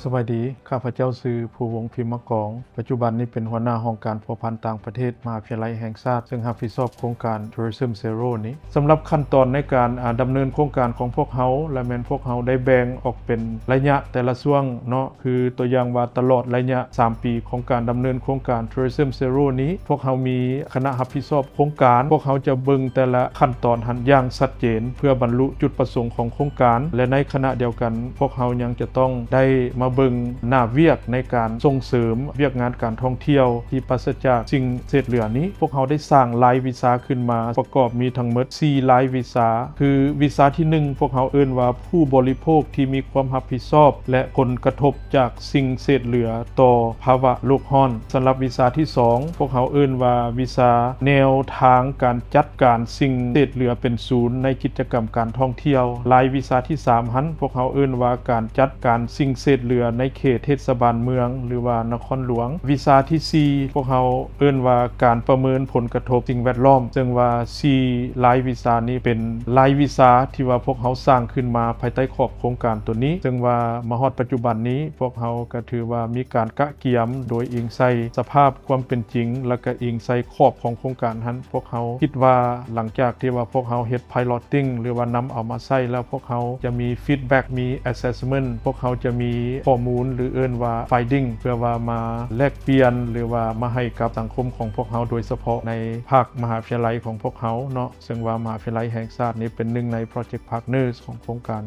สวัสดีข้าพเจ้าชื่อภูวงศ์พิมพ์มะกองปัจจุบันนี้เป็นหัวหน้าห้องการพัวพันต่างประเทศมหาวิทยาลัยแห่งชาติซึ่งรับผิดชอบโครงการ Tourism Zero นี้สำหรับขั้นตอนในการดำเนินโครงการของพวกเฮาและแม่นพวกเฮาได้แบ่งออกเป็นระยะแต่ละช่วงเนาะคือตัวอย่างว่าตลอดระยะ3ปีของการดำเนินโครงการ Tourism Zero นี้พวกเฮามีคณะรับผิดชอบโครงการพวกเฮาจะเบิ่งแต่ละขั้นตอนหันอย่างชัดเจนเพื่อบรรลุจุดประสงค์ของโครงการและในขณะเดียวกันพวกเฮายังจะต้องได้มาเบิ่งหน้าเวียกในการส่งเสริมเวียกงานการท่องเที่ยวที่ปราศจากสิ่งเศษเหลือนี้พวกเฮาได้สร้างรายวีซ่าขึ้นมาประกอบมีทั้งหมด4รายวีซ่าคือวีซ่าที่1พวกเฮาเอิ้นว่าผู้บริโภคที่มีความรับผิดชอบและผลกระทบจากสิ่งเศษเหลือต่อภาวะโลกร้อนสำหรับวีซ่าที่2พวกเฮาเอิ้นว่าวีซ่าแนวทางการจัดการสิ่งเศษเหลือเป็นศูนย์ในกิจกรรมการท่องเที่ยวรายวีซ่าที่3หันพวกเฮาเอิ้นว่าการจัดการสิ่งเศษเหลือในเขตเทศบาลเมืองหรือว่านครหลวงวีซ่าที่4พวกเฮาเอิ้นว่าการประเมินผลกระทบสิ่งแวดล้อมซึ่งว่า4รายวีซ่านี้เป็นรายวีซ่าที่ว่าพวกเฮาสร้างขึ้นมาภายใต้ขอบโครงการตัวนี้ซึ่งว่ามาฮอดปัจจุบันนี้พวกเฮาก็ถือว่ามีการกะเกียมโดยอิงใส่สภาพความเป็นจริงแล้วก็อิงใส่ขอบของโครงการนั้นพวกเฮาคิดว่าหลังจากที่ว่าพวกเฮาเฮ็ด piloting หรือว่านำเอามาใช้แล้วพวกเฮาจะมี feedback มี assessment พวกเฮาจะมีข้อมูลหรือเอิ้นว่า finding เพื่อว่ามาแลกเปลี่ยนหรือว่ามาให้กับสังคมของพวกเฮาโดยเฉพาะในภาคมหาวิทยาลัยของพวกเฮาเนาะซึ่งว่ามหาวิทยาลัยแห่งชาตินี้เป็นหนึ่งใน project partners ของโครงการ